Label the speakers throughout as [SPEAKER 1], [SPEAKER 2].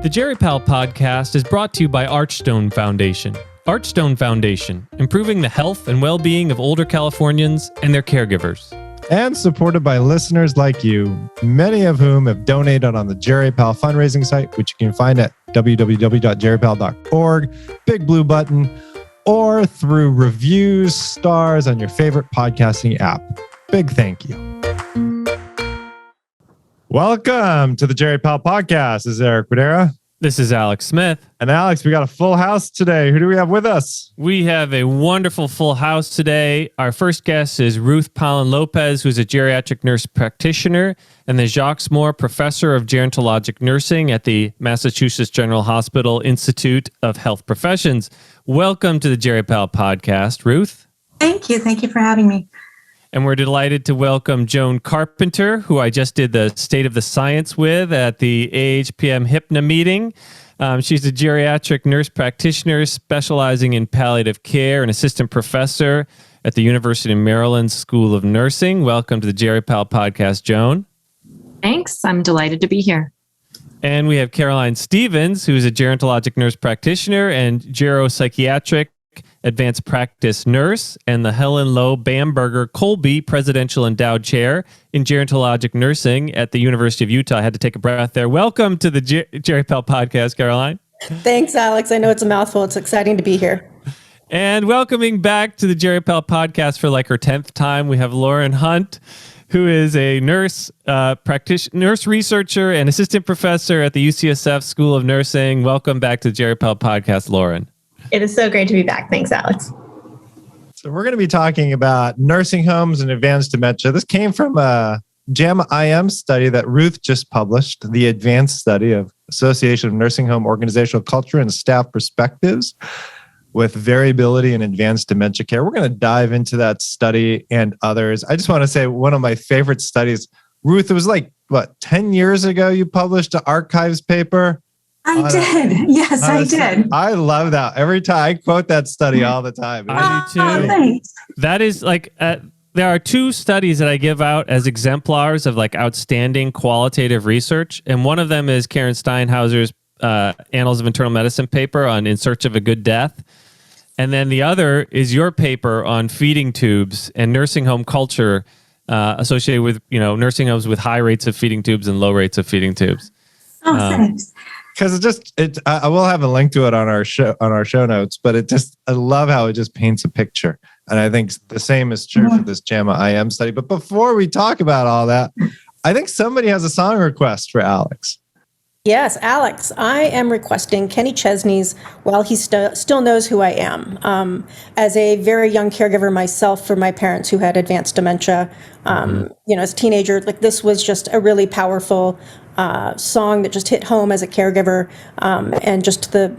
[SPEAKER 1] The Jerry Pal podcast is brought to you by Archstone Foundation. Archstone Foundation, improving the health and well-being of older Californians and their caregivers.
[SPEAKER 2] And supported by listeners like you, many of whom have donated on the Jerry Pal fundraising site, which you can find at www.jerrypal.org, big blue button, or through reviews, stars on your favorite podcasting app. Big thank you. Welcome to the Jerry Pal podcast. This is Eric Badera.
[SPEAKER 1] This is Alex Smith.
[SPEAKER 2] And Alex, we got a full house today. Who do we have with us?
[SPEAKER 1] We have a wonderful full house today. Our first guest is Ruth Palan Lopez, who's a geriatric nurse practitioner and the Jacques Moore Professor of Gerontologic Nursing at the Massachusetts General Hospital Institute of Health Professions. Welcome to the Jerry Pal podcast, Ruth.
[SPEAKER 3] Thank you. Thank you for having me.
[SPEAKER 1] And we're delighted to welcome Joan Carpenter, who I just did the State of the Science with at the AHPM HIPNA meeting. She's a geriatric nurse practitioner specializing in palliative care and assistant professor at the University of Maryland School of Nursing. Welcome to the Jerry Pal podcast, Joan.
[SPEAKER 4] Thanks. I'm delighted to be here.
[SPEAKER 1] And we have Caroline Stevens, who's a gerontologic nurse practitioner and geropsychiatric advanced practice nurse, and the Helen Lowe Bamberger Colby Presidential Endowed Chair in Gerontologic Nursing at the University of Utah. I had to take a breath there. Welcome to the Jerry Pal podcast, Caroline.
[SPEAKER 5] Thanks, Alex. I know it's a mouthful. It's exciting to be here.
[SPEAKER 1] And welcoming back to the Jerry Pal podcast for like her 10th time, we have Lauren Hunt, who is a nurse nurse researcher and assistant professor at the UCSF School of Nursing. Welcome back to the Jerry Pal podcast, Lauren.
[SPEAKER 3] It is so great to be back. Thanks, Alex.
[SPEAKER 2] So we're going to be talking about nursing homes and advanced dementia. This came from a JAMA IM study that Ruth just published, the advanced study of Association of Nursing Home Organizational Culture and Staff Perspectives with Variability in Advanced Dementia Care. We're going to dive into that study and others. I just want to say one of my favorite studies, Ruth, it was like, 10 years ago you published an archives paper?
[SPEAKER 3] I did. Yes, I did.
[SPEAKER 2] I love that. Every time I quote that study all the time.
[SPEAKER 1] I do too.
[SPEAKER 3] Thanks.
[SPEAKER 1] That is like, there are two studies that I give out as exemplars of like outstanding qualitative research. And one of them is Karen Steinhauser's Annals of Internal Medicine paper on In Search of a Good Death. And then the other is your paper on feeding tubes and nursing home culture associated with, nursing homes with high rates of feeding tubes and low rates of feeding tubes.
[SPEAKER 3] Oh, thanks.
[SPEAKER 2] Because I will have a link to it on our show notes, but I love how it just paints a picture. And I think the same is true for this JAMA IM study. But before we talk about all that, I think somebody has a song request for Alex.
[SPEAKER 5] Yes, Alex, I am requesting Kenny Chesney's While He Still Knows Who I Am. As a very young caregiver myself for my parents who had advanced dementia, as a teenager, this was just a really powerful song that just hit home as a caregiver, and just the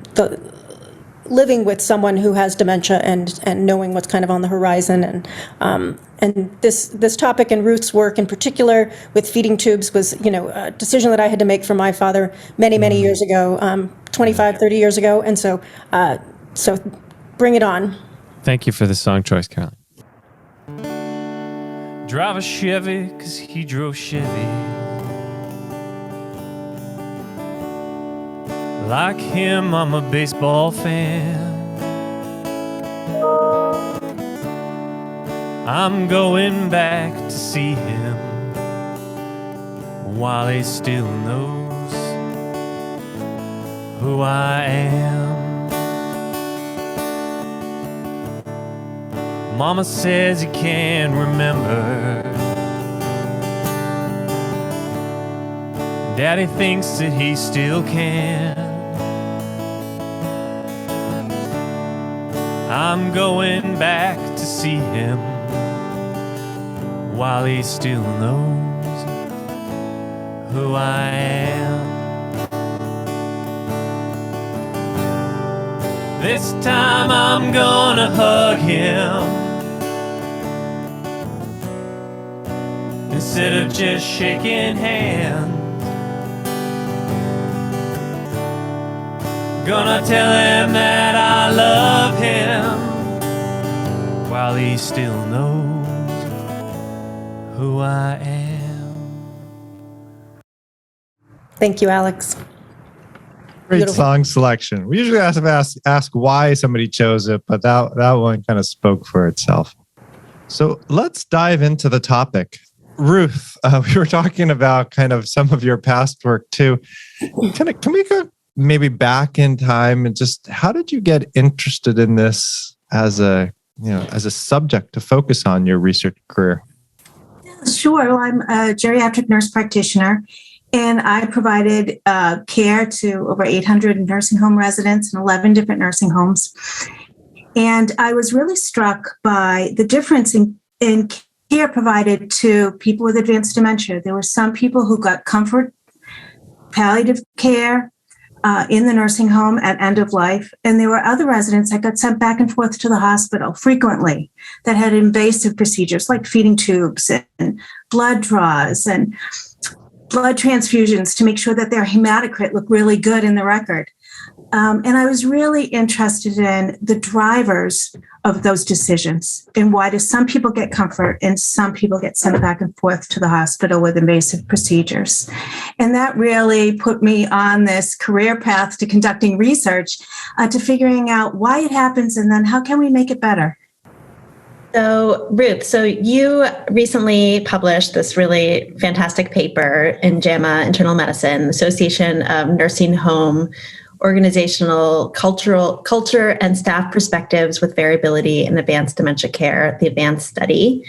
[SPEAKER 5] living with someone who has dementia and knowing what's kind of on the horizon, and this topic and Ruth's work in particular with feeding tubes was a decision that I had to make for my father many years ago, 25, 30 years ago, and so bring it on.
[SPEAKER 1] Thank you for the song choice, Caroline. Drive a Chevy 'cause he drove Chevy. Like him, I'm a baseball fan. I'm going back to see him while he still knows who I am. Mama says he can't remember. Daddy thinks that he still can. I'm going back to see him while he still knows who I am. This time I'm gonna hug him instead of just shaking hands. Gonna tell him that I love him while he still knows who I am.
[SPEAKER 5] Thank you, Alex.
[SPEAKER 2] Great song selection. We usually ask why somebody chose it, but that one kind of spoke for itself. So let's dive into the topic. Ruth, we were talking about kind of some of your past work too. Can we go maybe back in time and just how did you get interested in this as a subject to focus on your research career?
[SPEAKER 3] Sure. Well, I'm a geriatric nurse practitioner, and I provided care to over 800 nursing home residents in 11 different nursing homes. And I was really struck by the difference in care provided to people with advanced dementia. There were some people who got comfort, palliative care in the nursing home at end of life. And there were other residents that got sent back and forth to the hospital frequently that had invasive procedures like feeding tubes and blood draws and blood transfusions to make sure that their hematocrit looked really good in the record. And I was really interested in the drivers of those decisions and why do some people get comfort and some people get sent back and forth to the hospital with invasive procedures. And that really put me on this career path to conducting research, to figuring out why it happens and then how can we make it better.
[SPEAKER 6] So, Ruth, you recently published this really fantastic paper in JAMA Internal Medicine, Association of Nursing Home Organizational Culture and Staff Perspectives with Variability in Advanced Dementia Care, the ADVANCE study.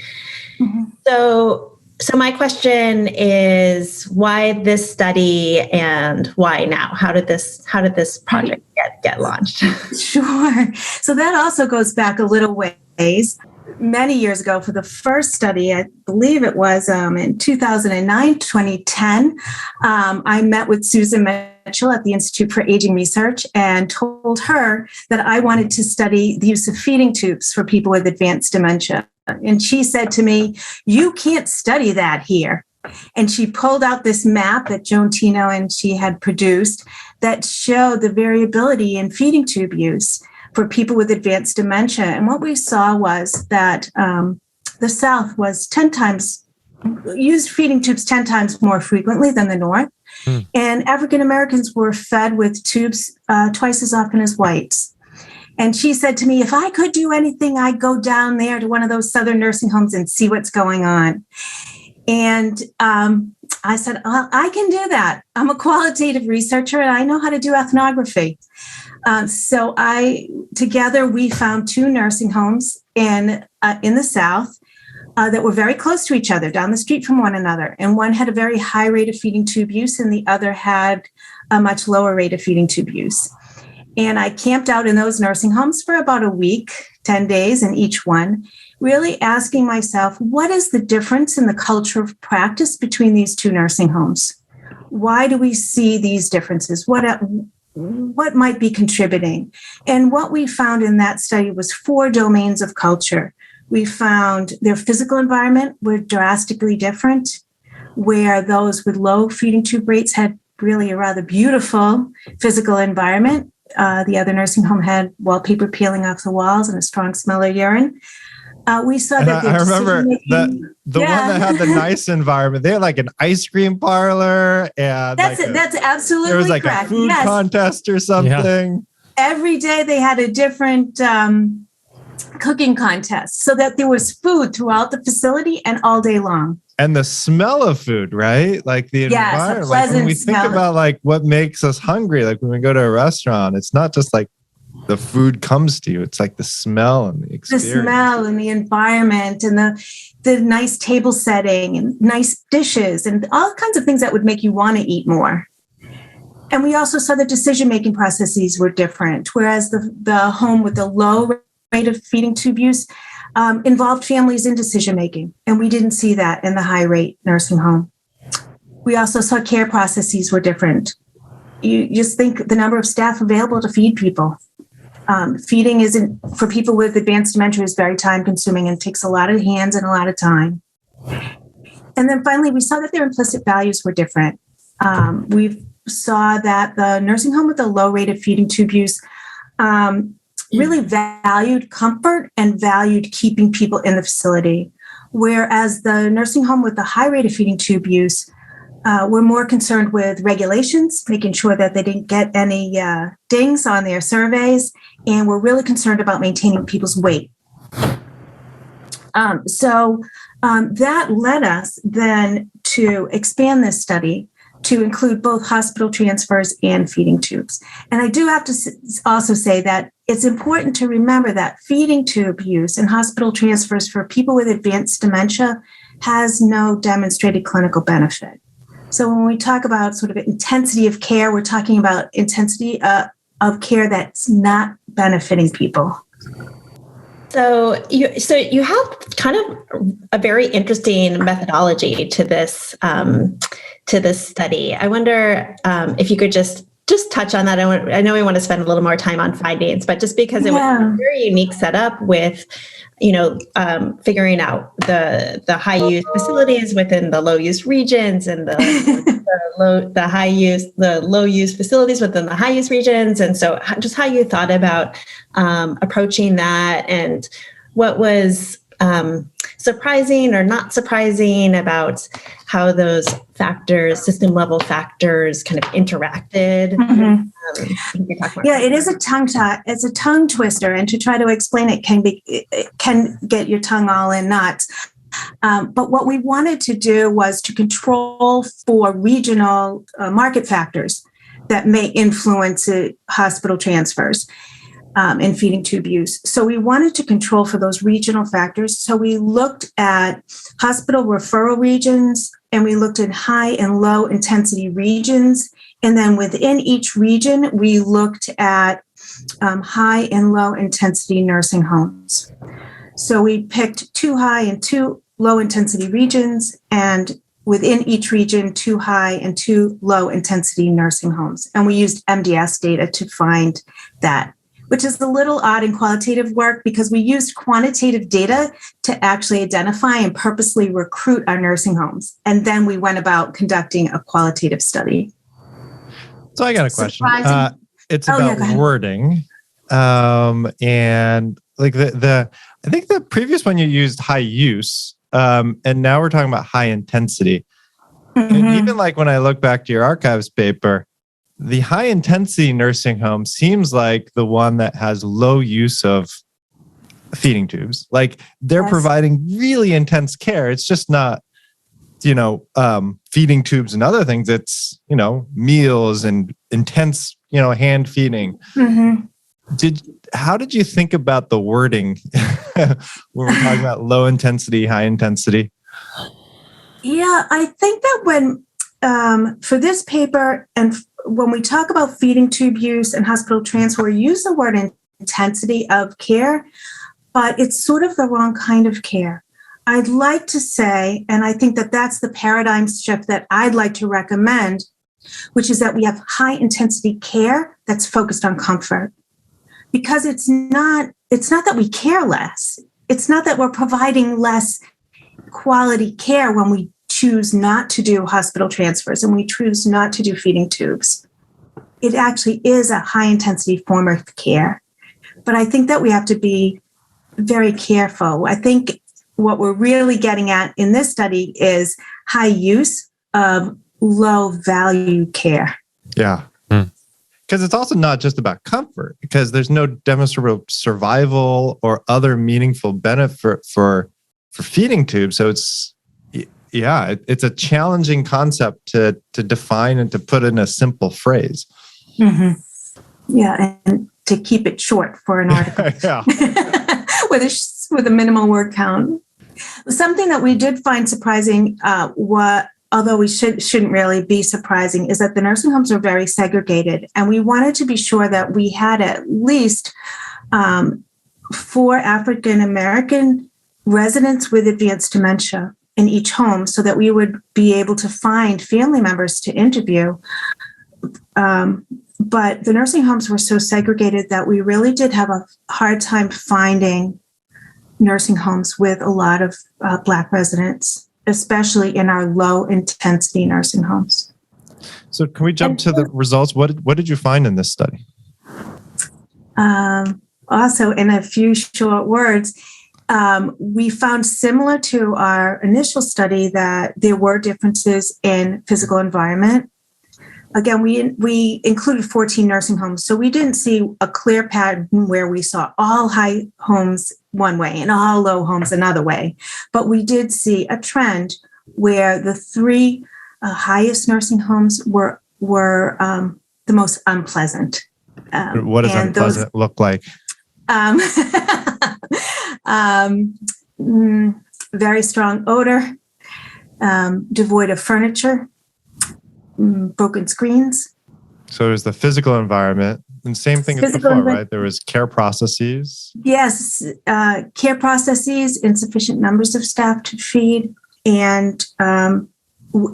[SPEAKER 6] Mm-hmm. So my question is, why this study and why now? How did this project get launched?
[SPEAKER 3] Sure. So that also goes back a little ways. Many years ago, for the first study, I believe it was in 2010, I met with Susan Mitchell at the Institute for Aging Research and told her that I wanted to study the use of feeding tubes for people with advanced dementia. And she said to me, "You can't study that here." And she pulled out this map that Joan Tino and she had produced that showed the variability in feeding tube use for people with advanced dementia. And what we saw was that the South was 10 times, used feeding tubes 10 times more frequently than the North. And African Americans were fed with tubes twice as often as whites. And she said to me, if I could do anything, I'd go down there to one of those Southern nursing homes and see what's going on. And I said, I can do that. I'm a qualitative researcher and I know how to do ethnography. So together we found 2 nursing homes in the South that were very close to each other, down the street from one another. And one had a very high rate of feeding tube use and the other had a much lower rate of feeding tube use. And I camped out in those nursing homes for about a week, 10 days in each one, really asking myself, what is the difference in the culture of practice between these 2 nursing homes? Why do we see these differences? What might be contributing? And what we found in that study was 4 domains of culture. We found their physical environment were drastically different, where those with low feeding tube rates had really a rather beautiful physical environment. The other nursing home had wallpaper peeling off the walls and a strong smell of urine. We saw that.
[SPEAKER 2] I remember the one that had the nice environment. They had like an ice cream parlor, and
[SPEAKER 3] that's absolutely
[SPEAKER 2] there was like
[SPEAKER 3] correct.
[SPEAKER 2] a food contest or something. Yeah.
[SPEAKER 3] Every day they had a different cooking contest, so that there was food throughout the facility and all day long.
[SPEAKER 2] And the smell of food, right? Like the environment. Like when we think about like what makes us hungry, like when we go to a restaurant, it's not just like the food comes to you. It's like the smell and the experience.
[SPEAKER 3] The smell and the environment and the nice table setting and nice dishes and all kinds of things that would make you want to eat more. And we also saw the decision-making processes were different, whereas the home with the low rate of feeding tube use involved families in decision-making. And we didn't see that in the high-rate nursing home. We also saw care processes were different. You just think the number of staff available to feed people. Feeding isn't, for people with advanced dementia, is very time consuming and takes a lot of hands and a lot of time. And then finally, we saw that their implicit values were different. We saw that the nursing home with a low rate of feeding tube use really valued comfort and valued keeping people in the facility. Whereas the nursing home with the high rate of feeding tube use were more concerned with regulations, making sure that they didn't get any dings on their surveys, and were really concerned about maintaining people's weight. So that led us then to expand this study to include both hospital transfers and feeding tubes. And I do have to also say that it's important to remember that feeding tube use and hospital transfers for people with advanced dementia has no demonstrated clinical benefit. So when we talk about sort of intensity of care, we're talking about intensity of care that's not benefiting people.
[SPEAKER 6] So you have kind of a very interesting methodology to this study. I wonder if you could just touch on that. I know we want to spend a little more time on findings, but just because it was a very unique setup with, figuring out the high use facilities within the low use regions and the low use facilities within the high use regions. And so just how you thought about approaching that, and what was surprising or not surprising about how those factors, system level factors, kind of interacted.
[SPEAKER 3] Mm-hmm. It is a it's a tongue twister, and to try to explain it can get your tongue all in knots. But what we wanted to do was to control for regional market factors that may influence hospital transfers and feeding tube use. So we wanted to control for those regional factors. So we looked at hospital referral regions, and we looked at high and low intensity regions. And then within each region, we looked at high and low intensity nursing homes. So we picked 2 high and 2 low intensity regions, and within each region, 2 high and 2 low intensity nursing homes. And we used MDS data to find that, which is a little odd in qualitative work because we used quantitative data to actually identify and purposely recruit our nursing homes. And then we went about conducting a qualitative study.
[SPEAKER 2] So I got a question. It's about wording. And like I think the previous one you used high use, and now we're talking about high intensity. Mm-hmm. And even like when I look back to your archives paper, the high intensity nursing home seems like the one that has low use of feeding tubes. Like they're providing really intense care. It's just not, feeding tubes and other things. It's, meals and intense, hand feeding. Mm-hmm. How did you think about the wording when we're talking about low intensity, high intensity?
[SPEAKER 3] Yeah, I think that when for this paper and when we talk about feeding tube use and hospital transfer, we use the word intensity of care, but it's sort of the wrong kind of care. I'd like to say, and I think that that's the paradigm shift that I'd like to recommend, which is that we have high intensity care that's focused on comfort. Because it's not that we care less. It's not that we're providing less quality care when we choose not to do hospital transfers and we choose not to do feeding tubes. It actually is a high intensity form of care. But I think that we have to be very careful. I think what we're really getting at in this study is high use of low value care.
[SPEAKER 2] Yeah. Because it's also not just about comfort, because there's no demonstrable survival or other meaningful benefit for feeding tubes. So it's a challenging concept to define and to put in a simple phrase.
[SPEAKER 3] Mm-hmm. Yeah, and to keep it short for an article. with a minimal word count. Something that we did find surprising, although we shouldn't really be surprising, is that the nursing homes are very segregated. And we wanted to be sure that we had at least 4 African-American residents with advanced dementia in each home so that we would be able to find family members to interview. But the nursing homes were so segregated that we really did have a hard time finding nursing homes with a lot of Black residents, especially in our low intensity nursing homes.
[SPEAKER 2] So can we jump to the results? What did you find in this study?
[SPEAKER 3] Also, in a few short words, we found, similar to our initial study, that there were differences in physical environment. Again, we included 14 nursing homes, so we didn't see a clear pattern where we saw all high homes one way and all low homes another way. But we did see a trend where the three highest nursing homes were the most unpleasant.
[SPEAKER 2] What does unpleasant look like?
[SPEAKER 3] Very strong odor, devoid of furniture, broken screens.
[SPEAKER 2] So there's the physical environment, and same thing as before, right? There was care processes.
[SPEAKER 3] Yes, care processes, insufficient numbers of staff to feed, and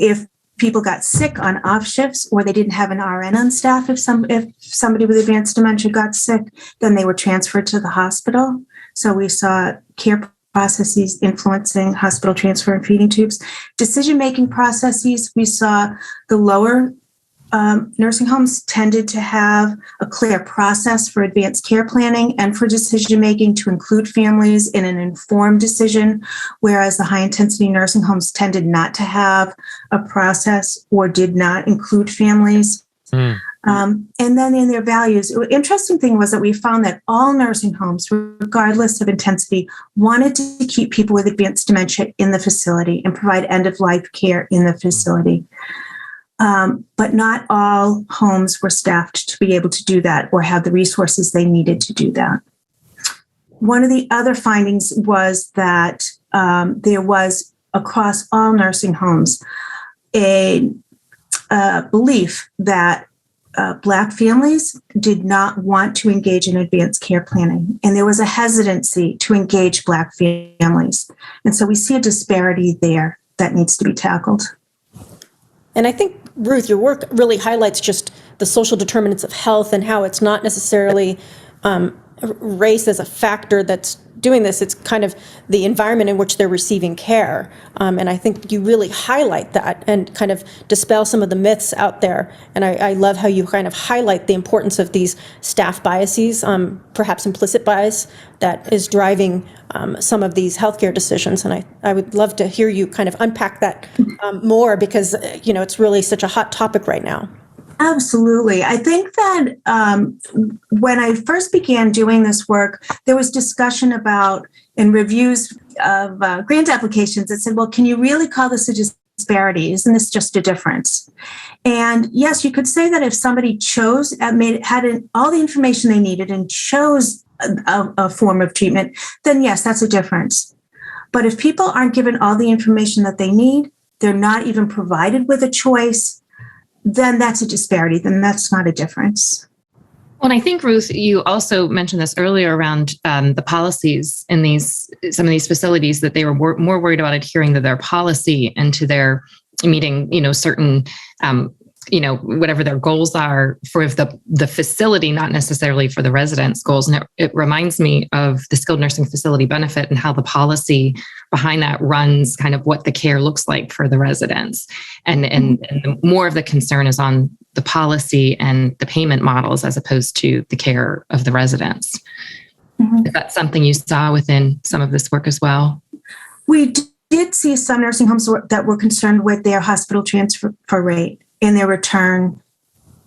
[SPEAKER 3] if people got sick on off shifts or they didn't have an RN on staff, if somebody with advanced dementia got sick, then they were transferred to the hospital. So we saw care processes influencing hospital transfer and feeding tubes. Decision-making processes, we saw the lower nursing homes tended to have a clear process for advanced care planning and for decision-making to include families in an informed decision, whereas the high-intensity nursing homes tended not to have a process or did not include families. And then in their values, the interesting thing was that we found that all nursing homes, regardless of intensity, wanted to keep people with advanced dementia in the facility and provide end-of-life care in the facility. But not all homes were staffed to be able to do that or have the resources they needed to do that. One of the other findings was that there was, across all nursing homes, a belief that Black families did not want to engage in advanced care planning, and there was a hesitancy to engage Black families. And so we see a disparity there that needs to be tackled.
[SPEAKER 5] And I think, Ruth, your work really highlights just the social determinants of health and how it's not necessarily race as a factor that's doing this. It's kind of the environment in which they're receiving care. And I think you really highlight that and kind of dispel some of the myths out there. And I love how you kind of highlight the importance of these staff biases, perhaps implicit bias, that is driving some of these healthcare decisions. And I would love to hear you kind of unpack that more, because, it's really such a hot topic right now.
[SPEAKER 3] Absolutely. I think that when I first began doing this work, there was discussion about, in reviews of grant applications, that said, well, can you really call this a disparity? Isn't this just a difference? And yes, you could say that if somebody chose, had all the information they needed and chose a form of treatment, then yes, that's a difference. But if people aren't given all the information that they need, they're not even provided with a choice, then that's a disparity. Then that's not a difference.
[SPEAKER 4] Well, and I think, Ruth, you also mentioned this earlier around the policies in some of these facilities, that they were more worried about adhering to their policy and to their meeting, certain, whatever their goals are for the facility, not necessarily for the residents' goals. And it reminds me of the skilled nursing facility benefit and how the policy behind that runs kind of what the care looks like for the residents. And the more of the concern is on the policy and the payment models as opposed to the care of the residents. Mm-hmm. Is that something you saw within some of this work as well?
[SPEAKER 3] We did see some nursing homes that were concerned with their hospital transfer rate and their return,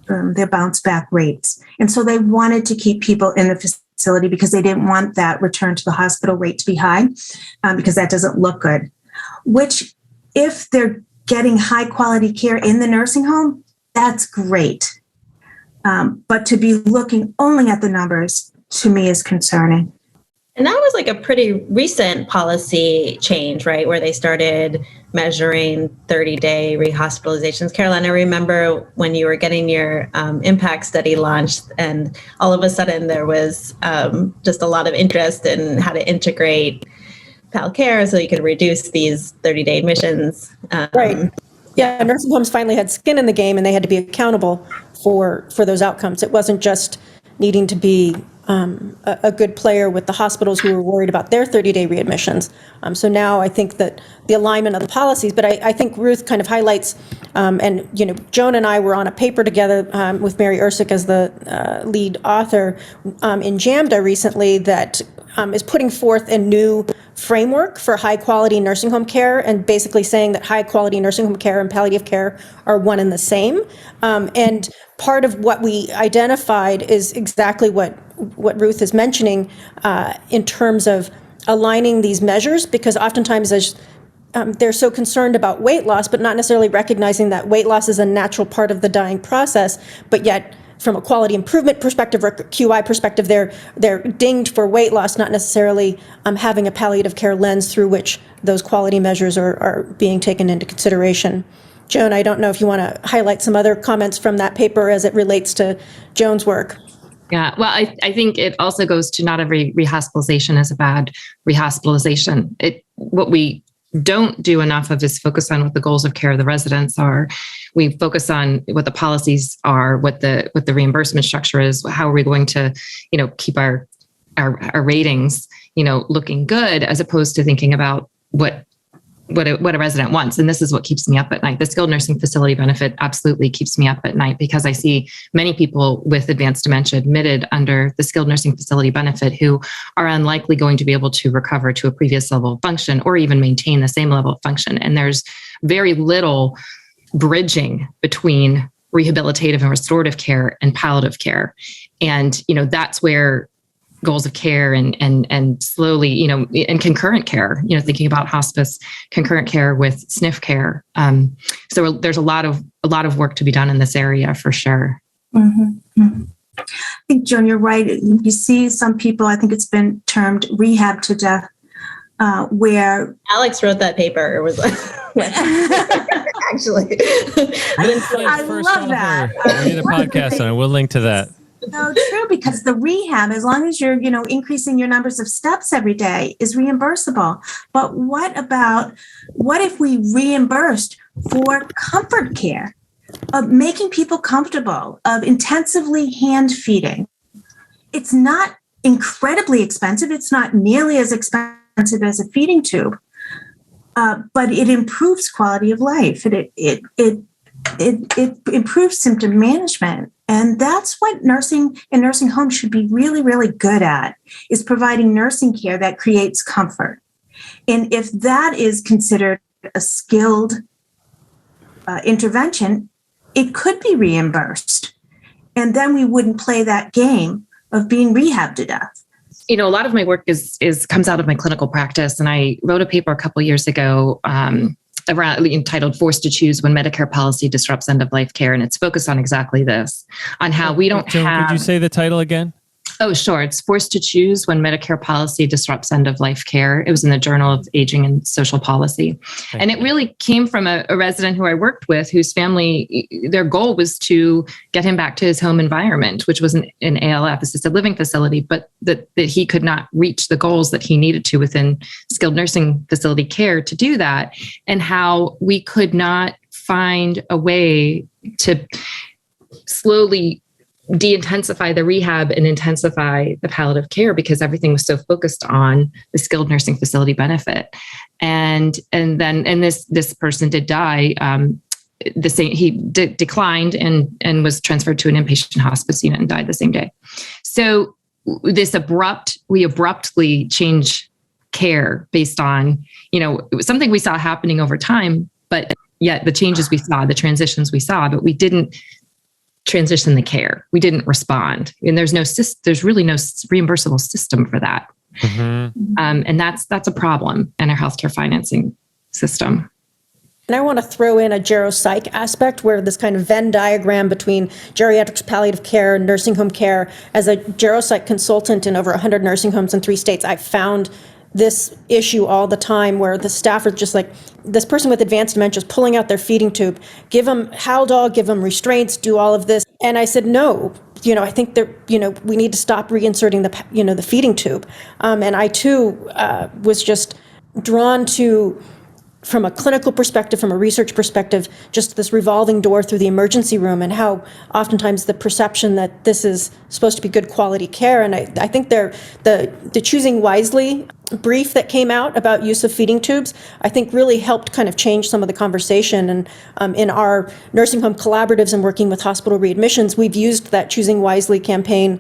[SPEAKER 3] their bounce back rates. And so they wanted to keep people in the facility because they didn't want that return to the hospital rate to be high, because that doesn't look good. Which, if they're getting high quality care in the nursing home, that's great. But to be looking only at the numbers, to me, is concerning.
[SPEAKER 6] And that was like a pretty recent policy change, right? Where they started measuring 30-day rehospitalizations. Caroline, I remember when you were getting your impact study launched, and all of a sudden there was just a lot of interest in how to integrate PAL care so you could reduce these 30-day admissions.
[SPEAKER 5] Right. Yeah, nursing homes finally had skin in the game, and they had to be accountable for those outcomes. It wasn't just needing to be a good player with the hospitals who were worried about their 30-day readmissions. So now I think that the alignment of the policies, but I think Ruth kind of highlights, and Joan and I were on a paper together with Mary Ersick as the lead author in JAMDA recently that is putting forth a new framework for high quality nursing home care, and basically saying that high quality nursing home care and palliative care are one and the same. And part of what we identified is exactly what Ruth is mentioning in terms of aligning these measures, because oftentimes they're so concerned about weight loss, but not necessarily recognizing that weight loss is a natural part of the dying process, but yet from a quality improvement perspective or QI perspective, they're dinged for weight loss, not necessarily having a palliative care lens through which those quality measures are being taken into consideration. Joan, I don't know if you want to highlight some other comments from that paper as it relates to Joan's work.
[SPEAKER 4] Yeah, well, I think it also goes to not every rehospitalization is a bad rehospitalization. What we don't do enough of is focus on what the goals of care of the residents are. We focus on what the policies are, what the reimbursement structure is, how are we going to, keep our ratings, looking good, as opposed to thinking about what a resident wants. And this is what keeps me up at night. The skilled nursing facility benefit absolutely keeps me up at night, because I see many people with advanced dementia admitted under the skilled nursing facility benefit who are unlikely going to be able to recover to a previous level of function or even maintain the same level of function. And there's very little bridging between rehabilitative and restorative care and palliative care. And, that's where goals of care and slowly, and concurrent care, thinking about hospice, concurrent care with SNF care. So there's a lot of work to be done in this area for sure.
[SPEAKER 3] Mm-hmm. Mm-hmm. I think, Joan, you're right. You see some people, I think it's been termed rehab to death, where
[SPEAKER 6] Alex wrote that paper. It was actually.
[SPEAKER 3] I love that.
[SPEAKER 1] We need a podcast on it. We'll link to that.
[SPEAKER 3] So true, because the rehab, as long as you're, increasing your numbers of steps every day, is reimbursable. But what if we reimbursed for comfort care, of making people comfortable, of intensively hand feeding? It's not incredibly expensive. It's not nearly as expensive as a feeding tube, but it improves quality of life. It improves symptom management. And that's what nursing and nursing homes should be really, really good at, is providing nursing care that creates comfort. And if that is considered a skilled intervention, it could be reimbursed. And then we wouldn't play that game of being rehabbed to death.
[SPEAKER 4] A lot of my work comes out of my clinical practice. And I wrote a paper a couple of years ago entitled "Forced to Choose When Medicare Policy Disrupts End-of-Life Care." And it's focused on exactly this, on how we don't have...
[SPEAKER 1] Could you say the title again?
[SPEAKER 4] Oh, sure. It's "Forced to Choose When Medicare Policy Disrupts End-of-Life Care." It was in the Journal of Aging and Social Policy. And it really came from a resident who I worked with, whose family, their goal was to get him back to his home environment, which was an ALF, assisted living facility, but that he could not reach the goals that he needed to within skilled nursing facility care to do that, and how we could not find a way to slowly de-intensify the rehab and intensify the palliative care, because everything was so focused on the skilled nursing facility benefit. And this person did die. He declined and was transferred to an inpatient hospice unit and died the same day. So we abruptly change care based on, it was something we saw happening over time, but yet the changes we saw, the transitions we saw, but we didn't transition the care. We didn't respond. And there's really no reimbursable system for that. Mm-hmm. And that's a problem in our healthcare financing system.
[SPEAKER 5] And I want to throw in a geropsych aspect, where this kind of Venn diagram between geriatrics, palliative care, and nursing home care. As a geropsych consultant in over 100 nursing homes in 3 states, I've found this issue all the time, where the staff are just like, this person with advanced dementia is pulling out their feeding tube, give them Haldol, give them restraints, do all of this. And I said, no, I think that, we need to stop reinserting the feeding tube. And I too was just drawn to from a clinical perspective, from a research perspective, just this revolving door through the emergency room, and how oftentimes the perception that this is supposed to be good quality care. And I think the Choosing Wisely brief that came out about use of feeding tubes, I think really helped kind of change some of the conversation. And in our nursing home collaboratives and working with hospital readmissions, we've used that Choosing Wisely campaign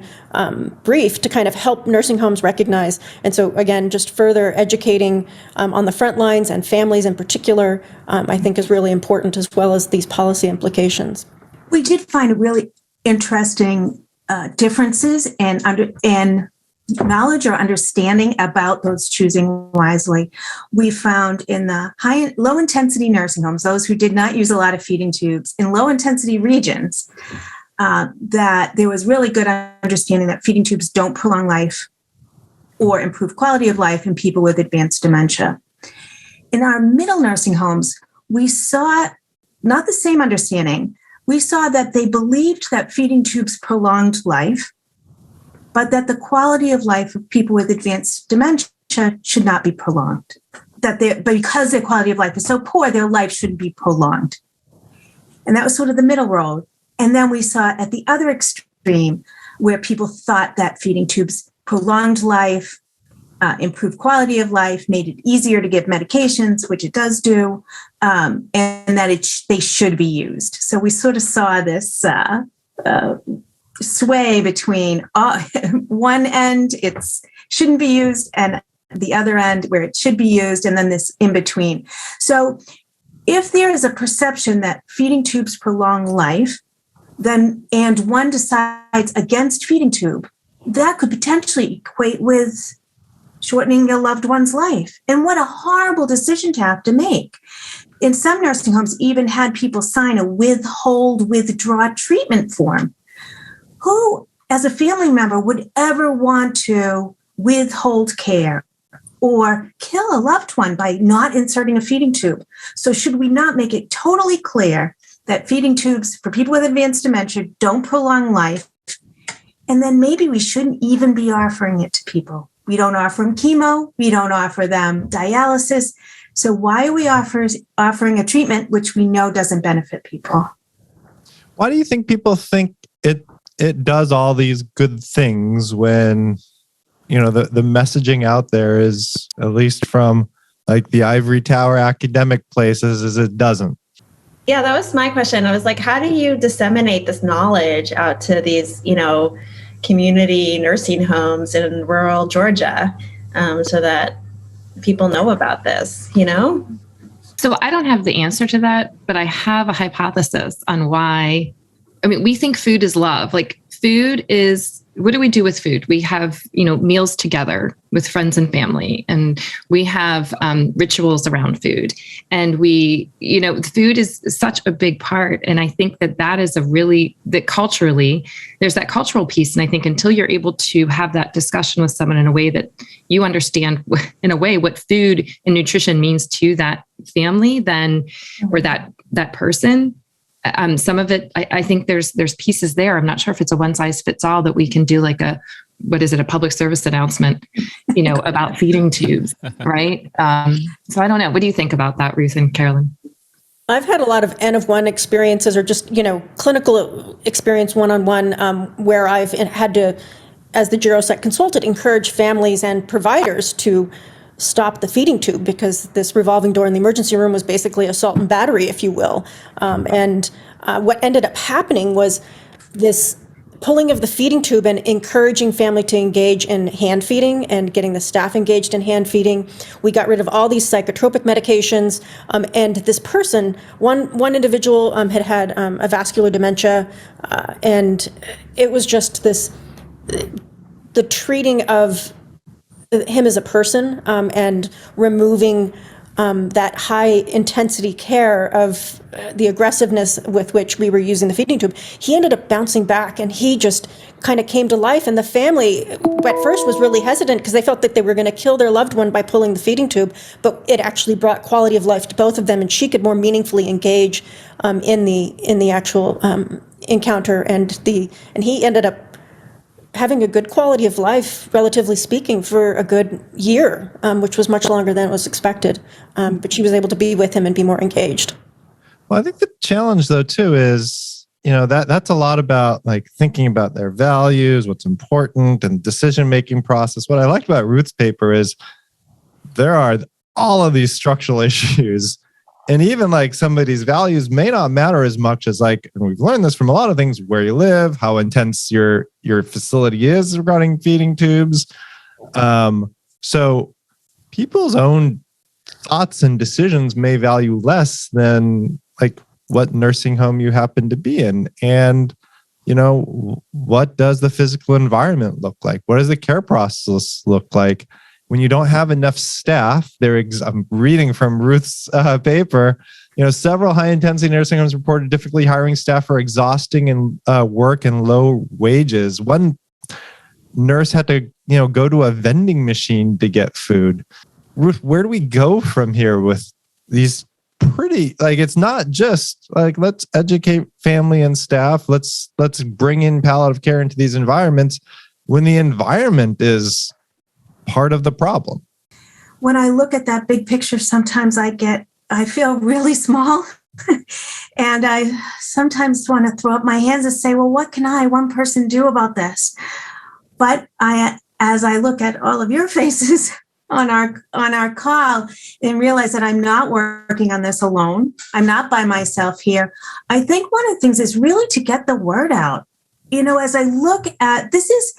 [SPEAKER 5] brief to kind of help nursing homes recognize. And so again, just further educating on the front lines and families in particular, I think is really important, as well as these policy implications.
[SPEAKER 3] We did find really interesting differences in knowledge or understanding about those Choosing Wisely. We found in the low intensity nursing homes, those who did not use a lot of feeding tubes in low intensity regions, that there was really good understanding that feeding tubes don't prolong life or improve quality of life in people with advanced dementia. In our middle nursing homes, we saw not the same understanding. We saw that they believed that feeding tubes prolonged life, but that the quality of life of people with advanced dementia should not be prolonged. Because their quality of life is so poor, their life shouldn't be prolonged. And that was sort of the middle road. And then we saw at the other extreme, where people thought that feeding tubes prolonged life, improved quality of life, made it easier to give medications, which it does do, and that they should be used. So we sort of saw this sway between one end it shouldn't be used, and the other end where it should be used, and then this in between. So if there is a perception that feeding tubes prolong life, and one decides against feeding tube, that could potentially equate with shortening a loved one's life. And what a horrible decision to have to make. In some nursing homes, even had people sign a withdraw treatment form. Who, as a family member, would ever want to withhold care or kill a loved one by not inserting a feeding tube? So should we not make it totally clear that feeding tubes for people with advanced dementia don't prolong life? And then maybe we shouldn't even be offering it to people. We don't offer them chemo. We don't offer them dialysis. So why are we offering a treatment which we know doesn't benefit people?
[SPEAKER 2] Why do you think people think it does all these good things when, the messaging out there is, at least from like the ivory tower academic places, is it doesn't?
[SPEAKER 6] Yeah, that was my question. I was like, how do you disseminate this knowledge out to these, community nursing homes in rural Georgia, so that people know about this,
[SPEAKER 4] So I don't have the answer to that, but I have a hypothesis on why. We think food is love. Like, food is, what do we do with food? We have, meals together with friends and family, and we have rituals around food. And food is such a big part. And I think that is that culturally, there's that cultural piece. And I think until you're able to have that discussion with someone in a way that you understand, in a way, what food and nutrition means to that family, then, or that person, some of it, I think there's pieces there. I'm not sure if it's a one size fits all, that we can do like a public service announcement, about feeding tubes, right? So I don't know. What do you think about that, Ruth and Carolyn?
[SPEAKER 5] I've had a lot of N of one experiences, or just, clinical experience one-on-one, where I've had to, as the GeroSec consultant, encourage families and providers to stop the feeding tube, because this revolving door in the emergency room was basically assault and battery, if you will. And what ended up happening was this pulling of the feeding tube and encouraging family to engage in hand feeding and getting the staff engaged in hand feeding. We got rid of all these psychotropic medications. And this person, one individual had a vascular dementia, and it was just the treating of him as a person, and removing that high intensity care of the aggressiveness with which we were using the feeding tube. He ended up bouncing back, and he just kind of came to life. And the family at first was really hesitant, because they felt that they were going to kill their loved one by pulling the feeding tube, but it actually brought quality of life to both of them, and she could more meaningfully engage in the actual encounter. And he ended up having a good quality of life, relatively speaking, for a good year, which was much longer than was expected. But she was able to be with him and be more engaged.
[SPEAKER 2] Well, I think the challenge, though, too, is, that's a lot about like thinking about their values, what's important, and decision-making process. What I liked about Ruth's paper is there are all of these structural issues. And even like somebody's values may not matter as much as and we've learned this from a lot of things, where you live, how intense your facility is regarding feeding tubes. So people's own thoughts and decisions may value less than like what nursing home you happen to be in. And, what does the physical environment look like? What does the care process look like? When you don't have enough staff, I'm reading from Ruth's paper, several high-intensity nursing homes reported difficulty hiring staff for exhausting and work and low wages. One nurse had to, go to a vending machine to get food. Ruth, where do we go from here with these it's not just let's educate family and staff. Let's bring in palliative care into these environments when the environment is part of the problem.
[SPEAKER 3] When I look at that big picture, sometimes I feel really small. And I sometimes want to throw up my hands and say, well, what can one person do about this? But as I look at all of your faces on our call and realize that I'm not working on this alone, I'm not by myself here, I think one of the things is really to get the word out. As I look at this is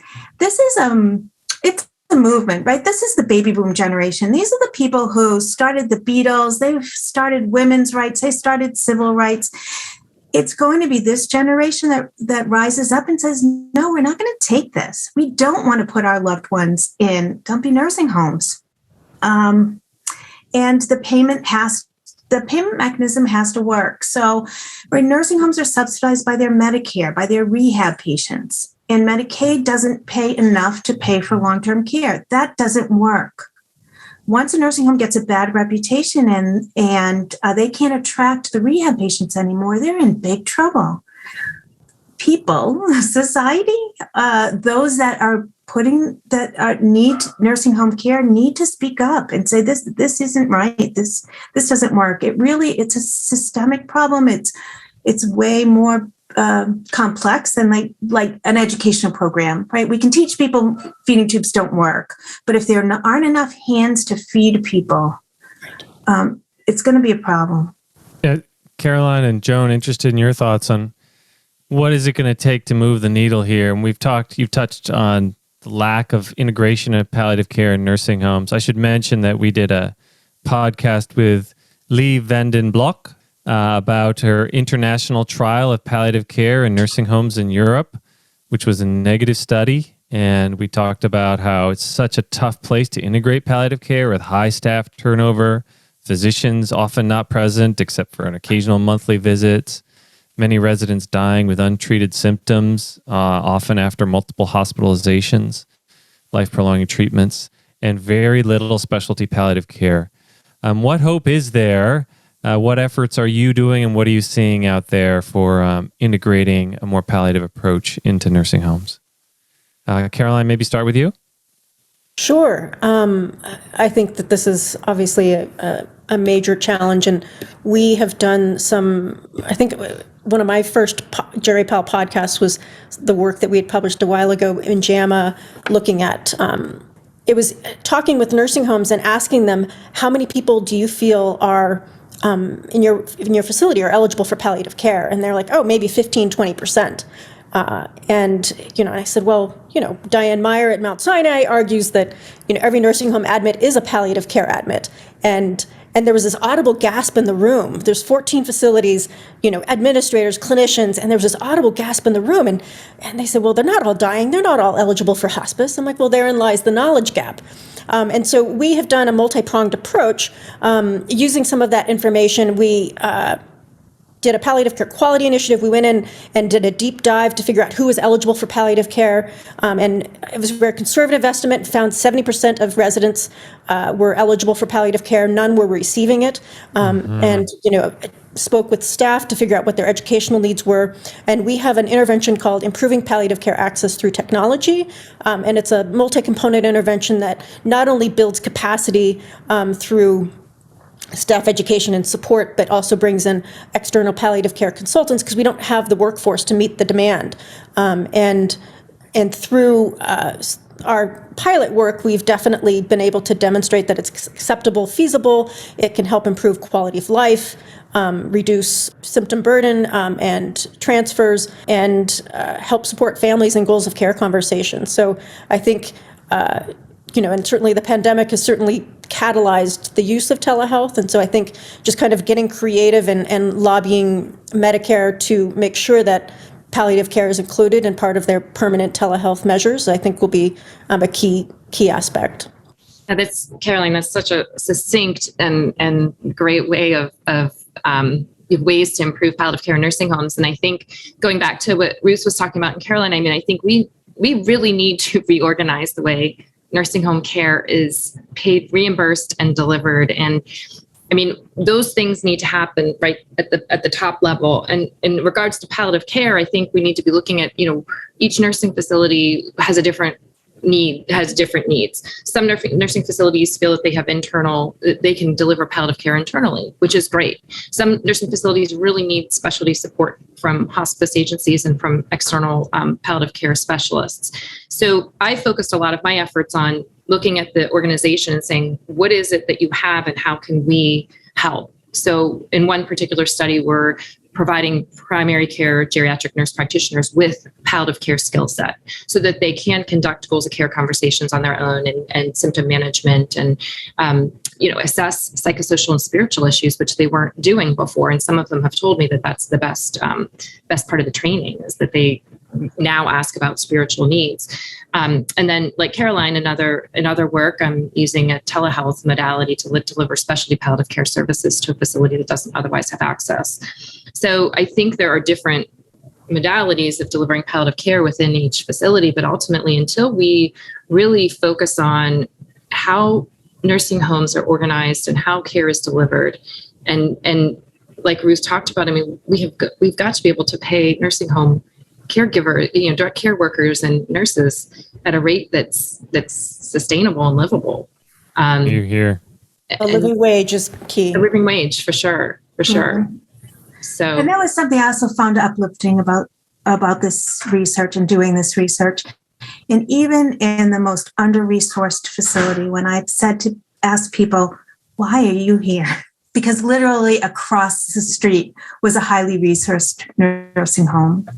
[SPEAKER 3] it's a movement, right? This is the baby boom generation. These are the people who started the Beatles. They started women's rights. They started civil rights. It's going to be this generation that rises up and says, no, we're not going to take this. We don't want to put our loved ones in dumpy nursing homes. And the payment mechanism has to work. So nursing homes are subsidized by their Medicare, by their rehab patients. And Medicaid doesn't pay enough to pay for long-term care. That doesn't work. Once a nursing home gets a bad reputation and they can't attract the rehab patients anymore, they're in big trouble. People, society, those that need nursing home care need to speak up and say this isn't right. This doesn't work. It's a systemic problem. It's way more complex than like an educational program, right? We can teach people feeding tubes don't work, but if there aren't enough hands to feed people, it's going to be a problem.
[SPEAKER 1] Yeah, Caroline and Joan, interested in your thoughts on what is it going to take to move the needle here? And you've touched on the lack of integration of palliative care in nursing homes. I should mention that we did a podcast with Lee Vanden Block about her international trial of palliative care in nursing homes in Europe, which was a negative study. And we talked about how it's such a tough place to integrate palliative care with high staff turnover, physicians often not present except for an occasional monthly visits, many residents dying with untreated symptoms, often after multiple hospitalizations, life-prolonging treatments, and very little specialty palliative care. What hope is there? What efforts are you doing, and what are you seeing out there for integrating a more palliative approach into nursing homes? Caroline, maybe start with you.
[SPEAKER 5] Sure. I think that this is obviously a major challenge, and we have done I think one of my first Jerry Powell podcasts was the work that we had published a while ago in JAMA, looking at, it was talking with nursing homes and asking them, how many people do you feel are in your facility are eligible for palliative care? And they're like, oh, maybe 15, 20%. And I said, well, Diane Meyer at Mount Sinai argues that, every nursing home admit is a palliative care admit. And there was this audible gasp in the room. There's 14 facilities, administrators, clinicians, and there was this audible gasp in the room. And they said, well, they're not all dying. They're not all eligible for hospice. I'm like, well, therein lies the knowledge gap. And so we have done a multi-pronged approach. Using some of that information, we did a palliative care quality initiative. We went in and did a deep dive to figure out who was eligible for palliative care. And it was a very conservative estimate, found 70% of residents were eligible for palliative care. None were receiving it. And, spoke with staff to figure out what their educational needs were. And we have an intervention called Improving Palliative Care Access Through Technology. And it's a multi-component intervention that not only builds capacity through staff education and support, but also brings in external palliative care consultants because we don't have the workforce to meet the demand. And through our pilot work, we've definitely been able to demonstrate that it's acceptable, feasible. It can help improve quality of life, reduce symptom burden and transfers, and help support families and goals of care conversations. So I think, and certainly the pandemic has certainly catalyzed the use of telehealth. And so I think just kind of getting creative and lobbying Medicare to make sure that palliative care is included in part of their permanent telehealth measures, I think will be a key aspect.
[SPEAKER 4] Yeah, Caroline, that's such a succinct and great way of ways to improve palliative care in nursing homes. And I think going back to what Ruth was talking about, and Caroline, I mean, I think we really need to reorganize the way nursing home care is paid, reimbursed, and delivered. And I mean, those things need to happen right at the top level. And in regards to palliative care, I think we need to be looking at, each nursing facility has different needs. Some nursing facilities feel that they can deliver palliative care internally, which is great. Some nursing facilities really need specialty support from hospice agencies and from external palliative care specialists. So I focused a lot of my efforts on looking at the organization and saying, what is it that you have and how can we help? So in one particular study, we're providing primary care geriatric nurse practitioners with palliative care skill set so that they can conduct goals of care conversations on their own and symptom management and, assess psychosocial and spiritual issues, which they weren't doing before. And some of them have told me that that's the best part of the training is that they now ask about spiritual needs. And then like Caroline, in other work, I'm using a telehealth modality to deliver specialty palliative care services to a facility that doesn't otherwise have access. So I think there are different modalities of delivering palliative care within each facility, but ultimately until we really focus on how nursing homes are organized and how care is delivered, and like Ruth talked about, I mean, we've got to be able to pay nursing home caregiver, direct care workers and nurses at a rate that's sustainable and livable.
[SPEAKER 1] You're here.
[SPEAKER 5] A living wage is key.
[SPEAKER 4] A living wage for sure.
[SPEAKER 3] Mm-hmm.
[SPEAKER 4] So,
[SPEAKER 3] and that was something I also found uplifting about this research and doing this research. And even in the most under-resourced facility, when I've asked people, why are you here? Because literally across the street was a highly resourced nursing home.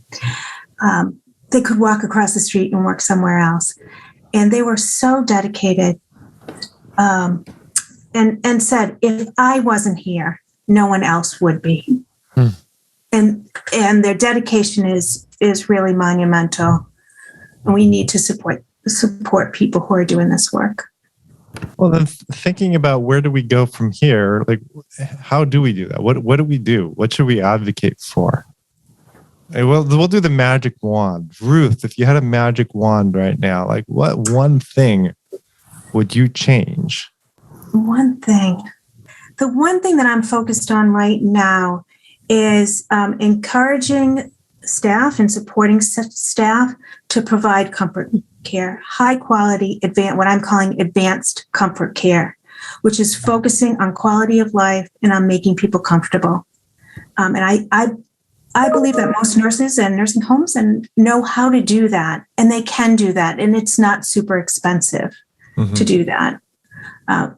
[SPEAKER 3] They could walk across the street and work somewhere else. And they were so dedicated and said, if I wasn't here, no one else would be. And their dedication is really monumental. And we need to support people who are doing this work.
[SPEAKER 2] Well, then thinking about where do we go from here? Like, how do we do that? What do we do? What should we advocate for? We'll do the magic wand. Ruth, if you had a magic wand right now, like what one thing would you change?
[SPEAKER 3] One thing. The one thing that I'm focused on right now is encouraging staff and supporting staff to provide comfort care, high quality, what I'm calling advanced comfort care, which is focusing on quality of life and on making people comfortable. And I believe that most nurses and nursing homes know how to do that, and they can do that, and it's not super expensive to do that.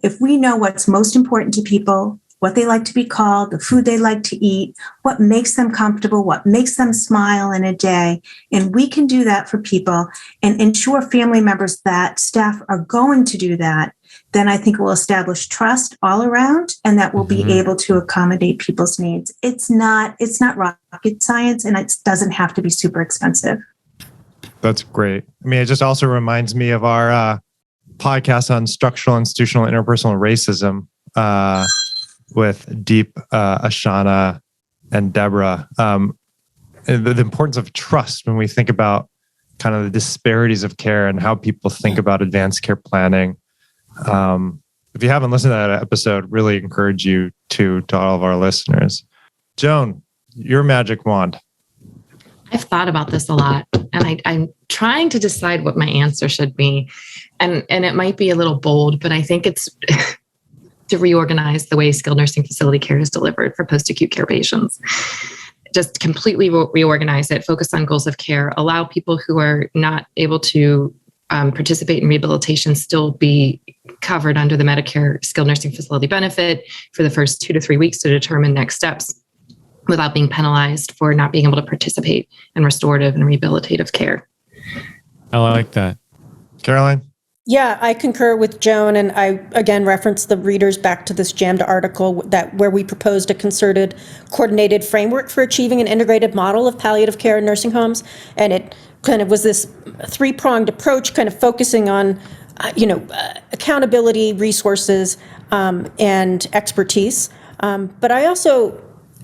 [SPEAKER 3] If we know what's most important to people, what they like to be called, the food they like to eat, what makes them comfortable, what makes them smile in a day. And we can do that for people and ensure family members that staff are going to do that. Then I think we'll establish trust all around, and that we'll be able to accommodate people's needs. It's not rocket science, and it doesn't have to be super expensive.
[SPEAKER 2] That's great. I mean, it just also reminds me of our podcast on structural, institutional, interpersonal racism with Deep Ashana and Deborah. The importance of trust when we think about kind of the disparities of care and how people think about advanced care planning. If you haven't listened to that episode, really encourage you to all of our listeners. Joan, your magic wand.
[SPEAKER 4] I've thought about this a lot, and I'm trying to decide what my answer should be. And it might be a little bold, but I think it's to reorganize the way skilled nursing facility care is delivered for post-acute care patients. Just completely reorganize it, focus on goals of care, allow people who are not able to participate in rehabilitation still be covered under the Medicare skilled nursing facility benefit for the first 2 to 3 weeks to determine next steps without being penalized for not being able to participate in restorative and rehabilitative care.
[SPEAKER 1] I like that.
[SPEAKER 2] Caroline?
[SPEAKER 5] Yeah, I concur with Joan, and I again reference the readers back to this JAMA article where we proposed a concerted, coordinated framework for achieving an integrated model of palliative care in nursing homes, and it kind of was this 3-pronged approach, kind of focusing on, accountability, resources, and expertise. But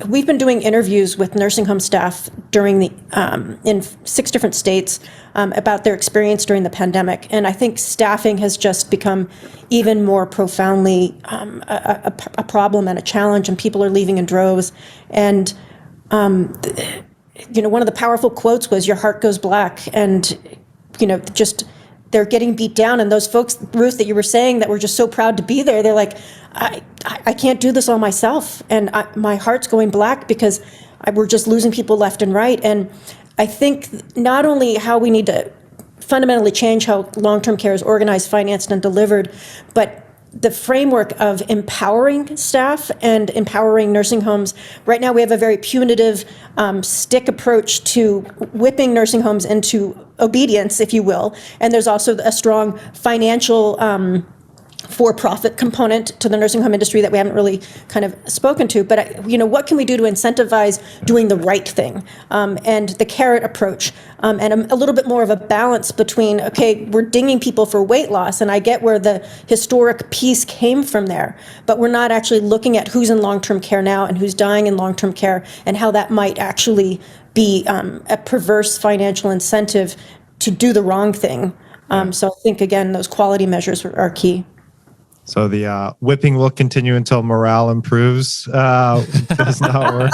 [SPEAKER 5] we've been doing interviews with nursing home staff in 6 different states about their experience during the pandemic. And I think staffing has just become even more profoundly a problem and a challenge, and people are leaving in droves. And, one of the powerful quotes was, "Your heart goes black." And, just they're getting beat down. And those folks, Ruth, that you were saying that were just so proud to be there, they're like, I can't do this all myself. And my heart's going black because we're just losing people left and right. And I think not only how we need to fundamentally change how long-term care is organized, financed, and delivered, but the framework of empowering staff and empowering nursing homes. Right now, we have a very punitive stick approach to whipping nursing homes into obedience, if you will. And there's also a strong financial for-profit component to the nursing home industry that we haven't really kind of spoken to. But, what can we do to incentivize doing the right thing? And the carrot approach, and a little bit more of a balance between, okay, we're dinging people for weight loss, and I get where the historic piece came from there, but we're not actually looking at who's in long-term care now and who's dying in long-term care and how that might actually be a perverse financial incentive to do the wrong thing. So I think, again, those quality measures are key.
[SPEAKER 2] So the whipping will continue until morale improves. Does not work.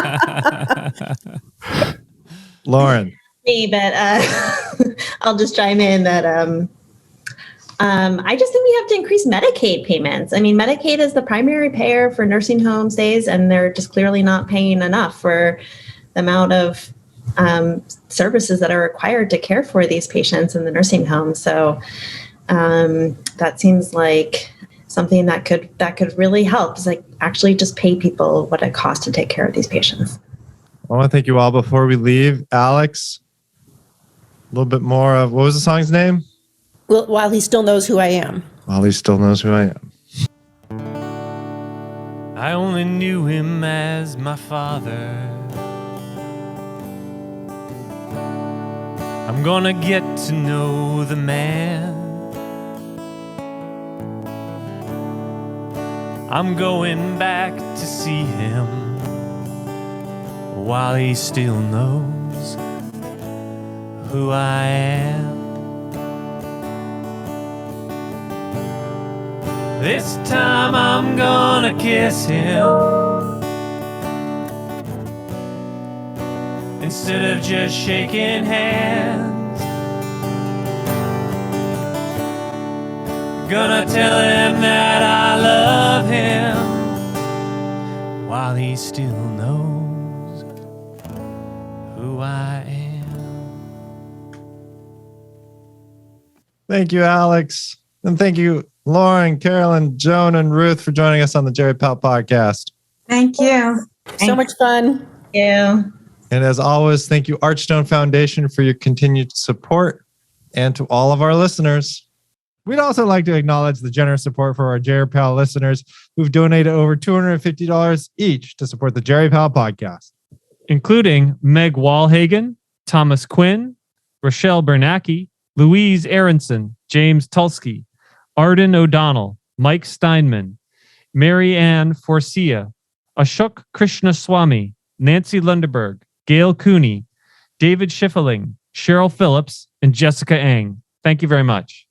[SPEAKER 2] Lauren.
[SPEAKER 6] Me, but I'll just chime in that I just think we have to increase Medicaid payments. I mean, Medicaid is the primary payer for nursing home stays, and they're just clearly not paying enough for the amount of services that are required to care for these patients in the nursing home. So that seems like something that could really help, is like actually just pay people what it costs to take care of these patients.
[SPEAKER 2] I want to thank you all. Before we leave, Alex, a little bit more of, what was the song's name?
[SPEAKER 5] Well, While He Still Knows Who I Am.
[SPEAKER 2] While He Still Knows Who I Am.
[SPEAKER 1] I only knew him as my father. I'm gonna get to know the man. I'm going back to see him while he still knows who I am. This time I'm gonna kiss him instead of just shaking hands. Gonna tell him that I love him while he still knows who I am.
[SPEAKER 2] Thank you, Alex. And thank you, Lauren, Carolyn, Joan, and Ruth for joining us on the Jerry Pal podcast.
[SPEAKER 3] Thank you.
[SPEAKER 5] So much fun.
[SPEAKER 6] Thank you.
[SPEAKER 2] And as always, thank you, Archstone Foundation, for your continued support, and to all of our listeners. We'd also like to acknowledge the generous support for our Jerry Pal listeners who've donated over $250 each to support the Jerry Pal podcast,
[SPEAKER 1] including Meg Walhagen, Thomas Quinn, Rochelle Bernacki, Louise Aronson, James Tulsky, Arden O'Donnell, Mike Steinman, Mary Ann Forcia, Ashok Krishnaswamy, Nancy Lundeberg, Gail Cooney, David Schiffeling, Cheryl Phillips, and Jessica Eng. Thank you very much.